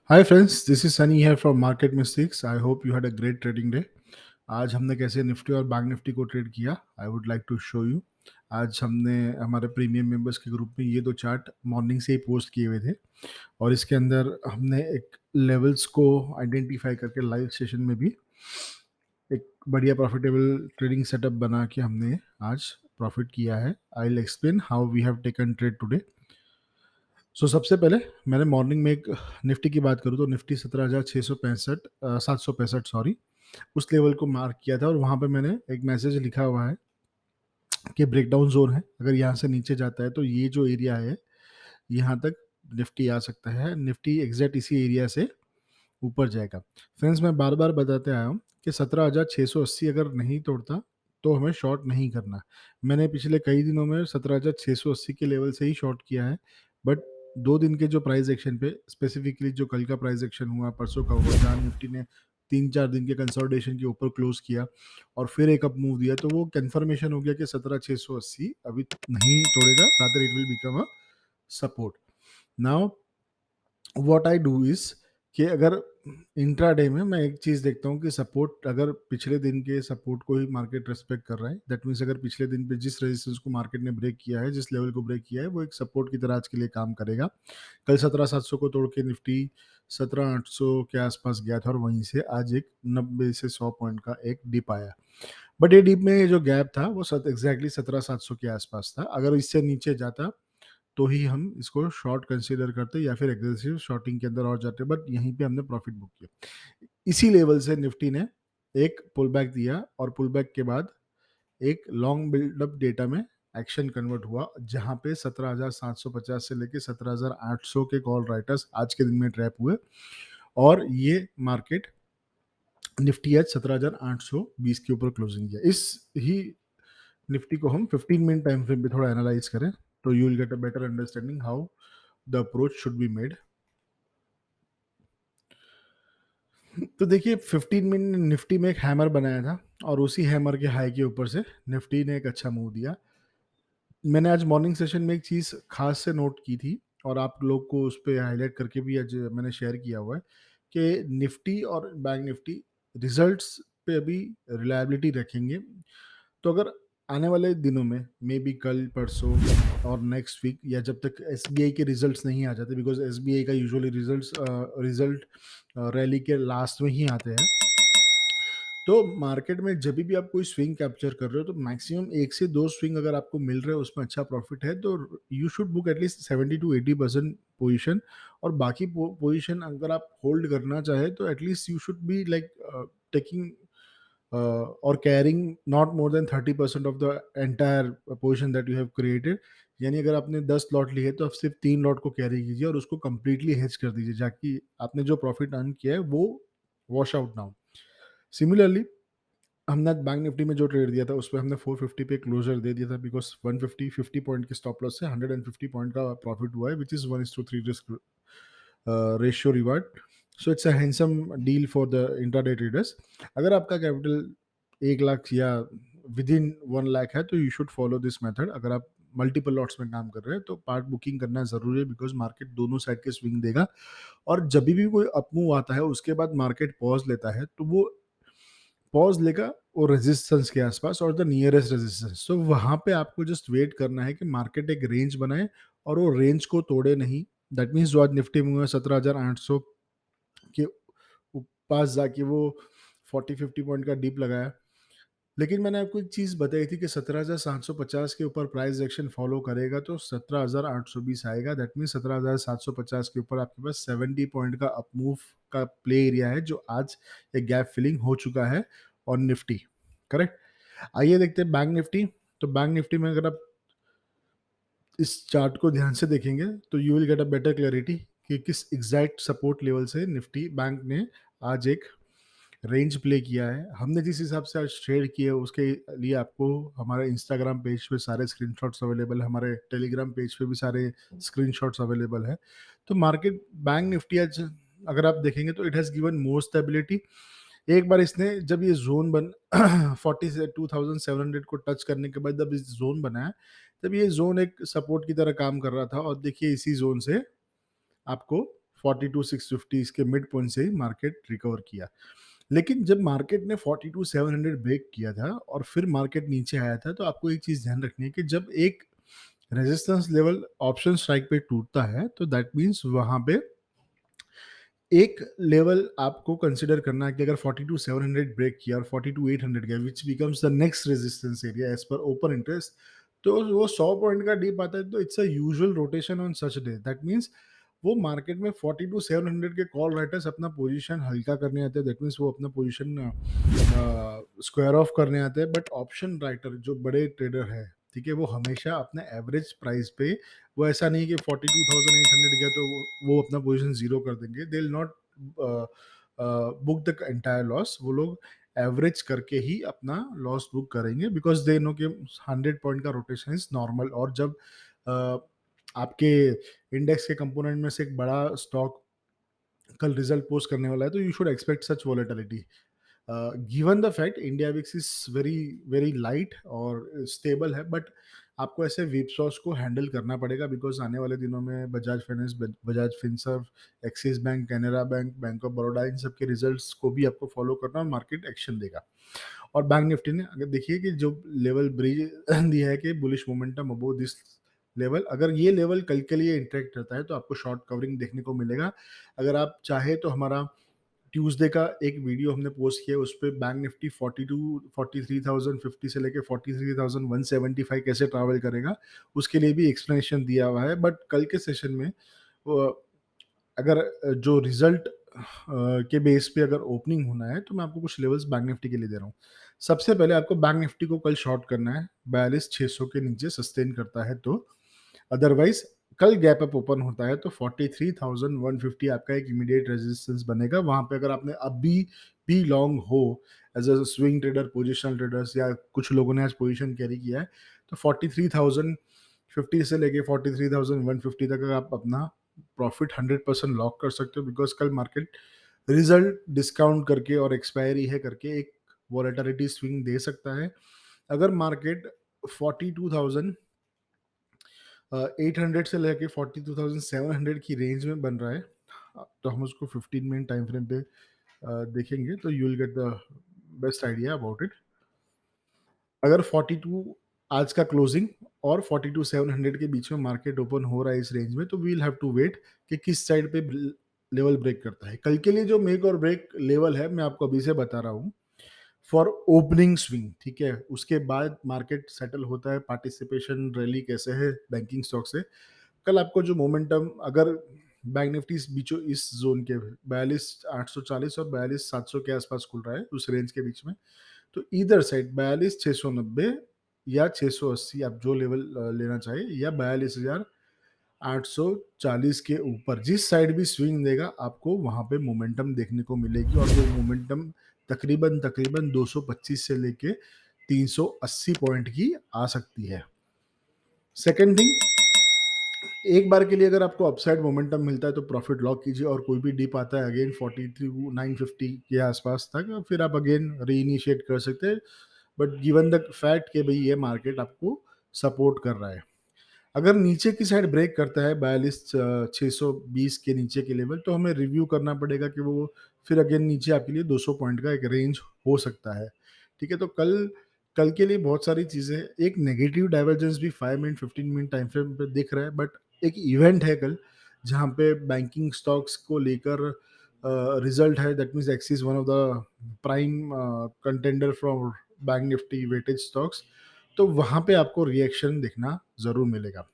Hi friends, this is Sunny है from market mistakes. I hope you had a great trading day. आज हमने कैसे Nifty और bank Nifty को ट्रेड किया, I would like to show you. आज हमने हमारे प्रीमियम मेंबर्स के ग्रुप में ये दो चार्ट मॉर्निंग से ही पोस्ट किए हुए थे, और इसके अंदर हमने एक लेवल्स को आइडेंटिफाई करके लाइव सेशन में भी एक बढ़िया प्रॉफिटेबल ट्रेडिंग सेटअप बना के हमने आज प्रॉफिट किया है। I will explain how we have taken trade today. सबसे पहले मैंने मॉर्निंग में एक निफ्टी की बात करूँ तो निफ्टी 17,665 765 सॉरी, उस लेवल को मार्क किया था, और वहाँ पे मैंने एक मैसेज लिखा हुआ है कि ब्रेकडाउन जोन है। अगर यहाँ से नीचे जाता है तो ये जो एरिया है यहाँ तक निफ्टी आ सकता है। निफ्टी एग्जैक्ट इसी एरिया से ऊपर जाएगा। फ्रेंड्स, मैं बार बार बताते आया हूँ कि 17,680 अगर नहीं तोड़ता तो हमें शॉर्ट नहीं करना। मैंने पिछले कई दिनों में 17,680 के लेवल से ही शॉर्ट किया है, बट 2 दिन के जो प्राइस एक्शन पे, स्पेसिफिकली जो कल का प्राइस एक्शन हुआ, परसों का हुआ, जहाँ निफ्टी ने 3-4 दिन के कंसोलिडेशन के ऊपर क्लोज किया और फिर एक अप मूव दिया, तो वो कंफर्मेशन हो गया कि 17,680 अभी नहीं तोड़ेगा, rather it will become a support. Now what I do is कि अगर इंट्राडे में मैं एक चीज देखता हूँ कि सपोर्ट, अगर पिछले दिन के सपोर्ट को ही मार्केट रेस्पेक्ट कर रहा है, दैट मीन्स अगर पिछले दिन पे जिस रेजिस्टेंस को मार्केट ने ब्रेक किया है, जिस लेवल को ब्रेक किया है, वो एक सपोर्ट की तरह आज के लिए काम करेगा। कल 17,700 को तोड़ के निफ्टी 17,800 के आसपास गया था, और वहीं से आज एक 90 से 100 पॉइंट का एक डिप आया। बट ये डिप में जो गैप था वो एग्जैक्टली 17,700 के आसपास था। अगर इससे नीचे जाता तो ही हम इसको शॉर्ट कंसीडर करते या फिर एग्रेसिव शॉर्टिंग के अंदर और जाते, बट यहीं पे हमने प्रॉफिट बुक किया। इसी लेवल से निफ्टी ने एक पुल बैक दिया, और पुल बैक के बाद एक लॉन्ग बिल्डअप डेटा में एक्शन कन्वर्ट हुआ, जहां पे 17,750 से लेके 17,800 के कॉल राइटर्स आज के दिन में ट्रैप हुए, और ये मार्केट निफ्टी आज 17,820 के ऊपर क्लोजिंग किया। इस ही निफ्टी को हम 15 मिनट टाइम फ्रेम पे थोड़ा एनालाइज करें तो you will get a better understanding how the approach should be made. तो देखिए, 15 मिनट निफ्टी में एक हैमर बनाया था, और उसी हैमर के हाई के ऊपर से निफ्टी ने एक अच्छा मूव दिया। मैंने आज मॉर्निंग सेशन में एक चीज़ खास से नोट की थी, और आप लोग को उस पर हाईलाइट करके भी आज मैंने शेयर किया हुआ है कि निफ्टी और बैंक निफ्टी रिजल्ट्स पे अभी रिलायबिलिटी रखेंगे। तो अगर आने वाले दिनों में, मे बी कल परसों और नेक्स्ट वीक, या जब तक एसबीआई के रिजल्ट्स नहीं आ जाते, बिकॉज एसबीआई का यूजुअली रिजल्ट रैली के लास्ट में ही आते हैं, तो मार्केट में जब भी आप कोई स्विंग कैप्चर कर रहे हो तो मैक्सिमम 1 से 2 स्विंग अगर आपको मिल रहे हैं, उसमें अच्छा प्रॉफिट है, तो you should book at least 70 to 80% position. और बाकी पोजिशन अगर आप होल्ड करना चाहे तो at least you should be like taking और carrying not more than 30% of the entire position that you have created. यानी अगर आपने 10 लॉट लिए तो आप सिर्फ 3 लॉट को कैरी कीजिए और उसको कंप्लीटली हेज कर दीजिए, ताकि आपने जो प्रॉफिट अर्न किया है वो वॉश आउट ना हो। सिमिलरली, हमने बैंक निफ्टी में जो ट्रेड दिया था उसमें हमने 450 पे क्लोजर दे दिया था, बिकॉज 150 पॉइंट के स्टॉप लॉस से 150 पॉइंट का प्रॉफिट हुआ है, which is 1:3 risk ratio reward. So it's a handsome deal for the intraday traders. अगर आपका कैपिटल 1 लाख या विद इन 1 लाख है तो you should follow this method. अगर आप मल्टीपल लॉट्स में काम कर रहे हैं तो पार्ट बुकिंग करना जरूरी है, बिकॉज मार्केट दोनों साइड के स्विंग देगा, और जब भी कोई अपमूव आता है उसके बाद मार्केट पॉज लेता है, तो वो पॉज लेगा वो रेजिस्टेंस के आसपास और द नियरेस्ट रेजिस्टेंस। तो वहां पे आपको जस्ट वेट करना है कि मार्केट एक रेंज बनाए और वो रेंज को तोड़े नहीं। दैट मीन्स जो आज निफ्टी में हुआ 17,800 के पास जाके वो 40-50 पॉइंट का डीप लगाया, लेकिन मैंने आपको एक चीज बताई थी कि 17,750 के ऊपर प्राइस एक्शन फॉलो करेगा तो 17,820 आएगा। दैट मीन 17,750 के ऊपर आपके पास 70 पॉइंट का अपमूव का प्ले एरिया है, जो आज एक गैप फिलिंग हो चुका है ऑन निफ्टी। करेक्ट। आइए देखते हैं बैंक निफ्टी। तो बैंक निफ्टी में अगर आप इस चार्ट को ध्यान से देखेंगे तो you will get a better clarity कि किस एग्जैक्ट सपोर्ट लेवल से निफ्टी बैंक ने आज एक रेंज प्ले किया है। हमने जिस हिसाब से आज शेयर किए उसके लिए आपको हमारे इंस्टाग्राम पेज पे सारे स्क्रीनशॉट्स अवेलेबल है, हमारे टेलीग्राम पेज पे भी सारे स्क्रीनशॉट्स अवेलेबल है। तो मार्केट बैंक निफ्टी आज अगर आप देखेंगे तो it has given more stability. एक बार इसने जब ये जोन बन 40 से 2700 को टच करने के बाद जब इस जोन बनाया, तब ये जोन एक सपोर्ट की तरह काम कर रहा था, और देखिए इसी जोन से आपको 42,650 इसके मिड पॉइंट से ही मार्केट रिकवर किया। लेकिन जब मार्केट ने 42,700 ब्रेक किया था और फिर मार्केट नीचे आया था, तो आपको एक चीज़ ध्यान रखनी है कि जब एक रेजिस्टेंस लेवल ऑप्शन स्ट्राइक पे टूटता है, तो दैट मीन्स वहाँ पे एक लेवल आपको कंसीडर करना है कि अगर 42,700 ब्रेक किया और 42,800 गया, which becomes the next resistance area as पर ओपन इंटरेस्ट, तो वो 100 पॉइंट का डीप आता है, तो it's a usual rotation on such day. That means वो मार्केट में 42,700 के कॉल राइटर्स अपना पोजीशन हल्का करने आते हैं। दैट मीन्स वो अपना पोजीशन स्क्वायर ऑफ करने आते हैं। बट ऑप्शन राइटर जो बड़े ट्रेडर है, ठीक है, वो हमेशा अपने एवरेज प्राइस पे, वो ऐसा नहीं कि 42,800 गया तो वो अपना पोजीशन जीरो कर देंगे। They will not book the entire loss. वो लोग एवरेज करके ही अपना लॉस बुक करेंगे, बिकॉज दे नो कि 100 पॉइंट का रोटेशन इज नॉर्मल। और जब आपके इंडेक्स के कंपोनेंट में से एक बड़ा स्टॉक कल रिजल्ट पोस्ट करने वाला है, तो you should expect such volatility. Given the fact India VIX is very very light और स्टेबल है, बट आपको ऐसे विपसॉस को हैंडल करना पड़ेगा, बिकॉज आने वाले दिनों में Bajaj Finance, Bajaj Finserv, Axis Bank, Canara Bank, Bank of Baroda, इन सब के रिजल्ट्स को भी आपको फॉलो करना और मार्केट एक्शन देगा। और बैंक निफ्टी ने अगर देखिए कि जो लेवल ब्रिज दिया है कि bullish momentum above this level, अगर ये लेवल कल के लिए इंटरेक्ट रहता है तो आपको शॉर्ट कवरिंग देखने को मिलेगा। अगर आप चाहे तो हमारा ट्यूसडे का एक वीडियो हमने पोस्ट किया, उस पर बैंक निफ्टी 43,050 से लेके 43,175 कैसे ट्रैवल करेगा, उसके लिए भी एक्सप्लेनेशन दिया हुआ है। बट कल के सेशन में अगर जो रिजल्ट के बेस पे अगर ओपनिंग होना है, तो मैं आपको कुछ लेवल्स बैंक निफ्टी के लिए दे रहा हूँ। सबसे पहले आपको बैंक निफ्टी को कल शॉर्ट करना है 42,600 के नीचे सस्टेन करता है तो। अदरवाइज कल गैप अप ओपन होता है तो 43,150 आपका एक इमीडिएट रेजिस्टेंस बनेगा। वहां पे अगर आपने अभी भी लॉन्ग हो as a swing trader, positional traders, या कुछ लोगों ने आज पोजिशन कैरी किया है, तो 43,050 से लेके 43,150 तक आप अपना प्रॉफिट 100% लॉक कर सकते हो, बिकॉज कल मार्केट रिजल्ट डिस्काउंट करके और एक्सपायरी है करके एक वॉलेटिलिटी स्विंग दे सकता है। अगर मार्केट 42,800 से लेके 42,700 की रेंज में बन रहा है, तो हम उसको 15 मिनट टाइम फ्रेम पे देखेंगे, तो you will get the best idea about it. अगर 42 आज का क्लोजिंग और 42,700 के बीच में मार्केट ओपन हो रहा है इस रेंज में, तो we will have to wait कि किस साइड पे लेवल ब्रेक करता है। कल के लिए जो मेक और ब्रेक लेवल है, मैं आपको अभी से बता रहा हूँ फॉर ओपनिंग स्विंग, ठीक है। उसके बाद मार्केट सेटल होता है, पार्टिसिपेशन रैली कैसे है बैंकिंग स्टॉक से। कल आपको जो मोमेंटम, अगर बैंक निफ्टी इस बीचों इस जोन के 42,840 और 42,700 के आसपास खुल रहा है, उस रेंज के बीच में, तो इधर साइड 42,690 या 680 आप जो लेवल लेना चाहिए, या 42,840 के ऊपर जिस साइड भी स्विंग देगा, आपको वहां पे मोमेंटम देखने को मिलेगी। और वो मोमेंटम तकरीबन तकरीबन 225 से लेके 380 पॉइंट की आ सकती है। सेकेंड थिंग, एक बार के लिए अगर आपको अपसाइड मोमेंटम मिलता है तो प्रॉफिट लॉक कीजिए, और कोई भी डिप आता है अगेन 43,950 के आसपास तक, फिर आप अगेन रीइनिशिएट कर सकते हैं। बट गिवन द फैक्ट कि भाई ये मार्केट आपको सपोर्ट कर रहा है, अगर नीचे की साइड ब्रेक करता है 42,620 के नीचे के लेवल, तो हमें रिव्यू करना पड़ेगा कि वो फिर अगेन नीचे आपके लिए 200 पॉइंट का एक रेंज हो सकता है, ठीक है। तो कल कल के लिए बहुत सारी चीज़ें, एक नेगेटिव डाइवर्जेंस भी 5 मिनट 15 मिनट टाइम फ्रेम पे दिख रहा है, बट एक इवेंट है कल जहाँ पे बैंकिंग स्टॉक्स को लेकर रिजल्ट है। That means Axis one of the prime contender from bank Nifty weightage stocks, तो वहाँ पे आपको रिएक्शन देखना ज़रूर मिलेगा।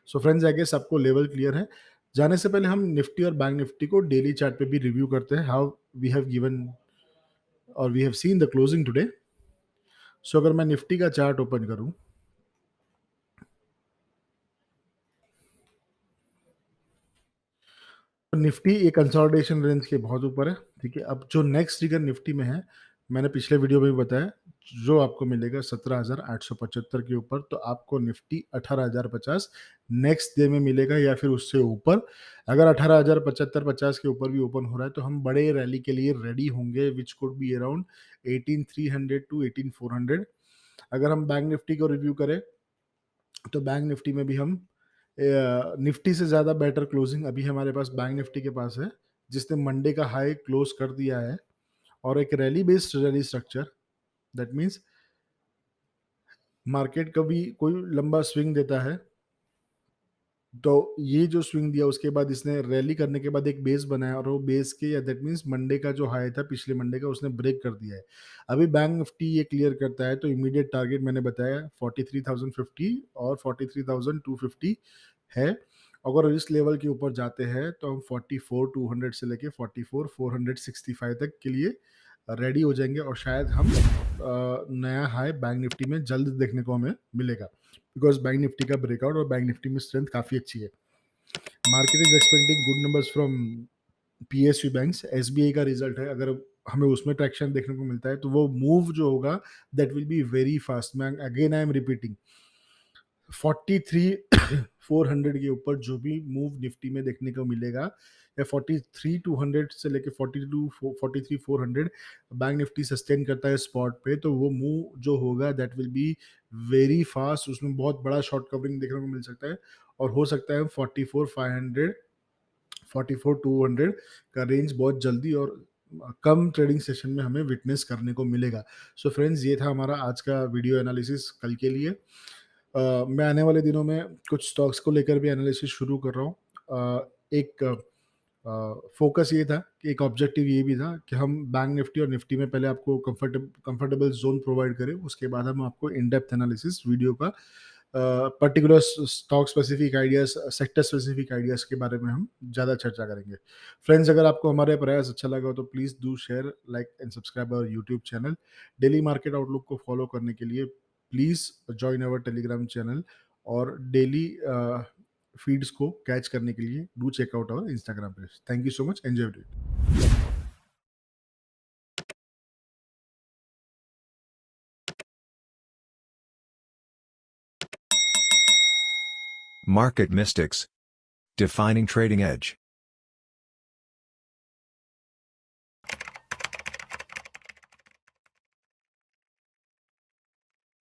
सो फ्रेंड्स, आई गेस आपको लेवल क्लियर है। जाने से पहले हम निफ्टी और बैंक निफ्टी को डेली चार्ट पे भी रिव्यू करते हैं, हाउ वी हैव गिवन और we have seen the closing today. So अगर मैं निफ्टी का चार्ट ओपन करूं, तो निफ्टी एक कंसोलिडेशन रेंज के बहुत ऊपर है, ठीक है। अब जो नेक्स्ट ट्रिगर निफ्टी में है, मैंने पिछले वीडियो में भी बताया, जो आपको मिलेगा 17,875 के ऊपर, तो आपको निफ्टी 18,050 नेक्स्ट डे में मिलेगा या फिर उससे ऊपर। अगर 18,075-50 के ऊपर भी ओपन हो रहा है, तो हम बड़े रैली के लिए रेडी होंगे, which could be around 18,300 to 18,400। अगर हम बैंक निफ्टी को रिव्यू करें, तो बैंक निफ्टी में भी हम निफ्टी से ज़्यादा बेटर क्लोजिंग अभी हमारे पास बैंक निफ्टी के पास है, जिसने मंडे का हाई क्लोज कर दिया है, और एक rally based rally structure. That means market कभी कोई लंबा स्विंग देता है, तो ये जो स्विंग दिया उसके बाद इसने रैली करने के बाद एक बेस बनाया, और वो बेस के, या दैट मीन्स मंडे का जो हाई था पिछले मंडे का, उसने ब्रेक कर दिया है। अभी बैंक निफ्टी ये क्लियर करता है तो इमीडिएट टारगेट मैंने बताया 43,050 और 43,250 है। अगर इस लेवल के ऊपर जाते हैं तो हम 44,200 से लेके 44,465 तक के लिए रेडी हो जाएंगे, और शायद हम नया हाई बैंक निफ्टी में जल्द देखने को हमें मिलेगा, बिकॉज बैंक निफ्टी का ब्रेकआउट और बैंक निफ्टी में स्ट्रेंथ काफ़ी अच्छी है। Market is expecting good numbers from PSU banks. SBI का रिजल्ट है, अगर हमें उसमें ट्रैक्शन देखने को मिलता है तो वो मूव जो होगा that will be very fast. मैं अगेन आई एम रिपीटिंग, 43,400 के ऊपर जो भी मूव निफ्टी में देखने को मिलेगा, या 43,200 से लेके 43,400 बैंक निफ्टी सस्टेन करता है स्पॉट पे, तो वो मूव जो होगा that will be very fast. उसमें बहुत बड़ा शॉर्ट कवरिंग देखने को मिल सकता है, और हो सकता है 44,500 44,200 का रेंज बहुत जल्दी और कम ट्रेडिंग सेशन में हमें विटनेस करने को मिलेगा। सो फ्रेंड्स, ये था हमारा आज का वीडियो एनालिसिस कल के लिए। मैं आने वाले दिनों में कुछ स्टॉक्स को लेकर भी एनालिसिस शुरू कर रहा हूँ। एक फोकस ये था कि एक ऑब्जेक्टिव ये भी था कि हम बैंक निफ्टी और निफ्टी में पहले आपको कंफर्टेबल जोन प्रोवाइड करें, उसके बाद हम आपको इन डेप्थ एनालिसिस वीडियो का particular stock specific ideas, sector specific ideas के बारे में हम ज़्यादा चर्चा करेंगे। फ्रेंड्स, अगर आपको हमारे प्रयास अच्छा लगा हो तो please do share, like and subscribe our YouTube channel. Daily market outlook को फॉलो करने के लिए please join our Telegram channel, और डेली फीड्स को कैच करने के लिए do check out our Instagram page. Thank you so much, enjoy it. Market Mystics. Defining Trading Edge.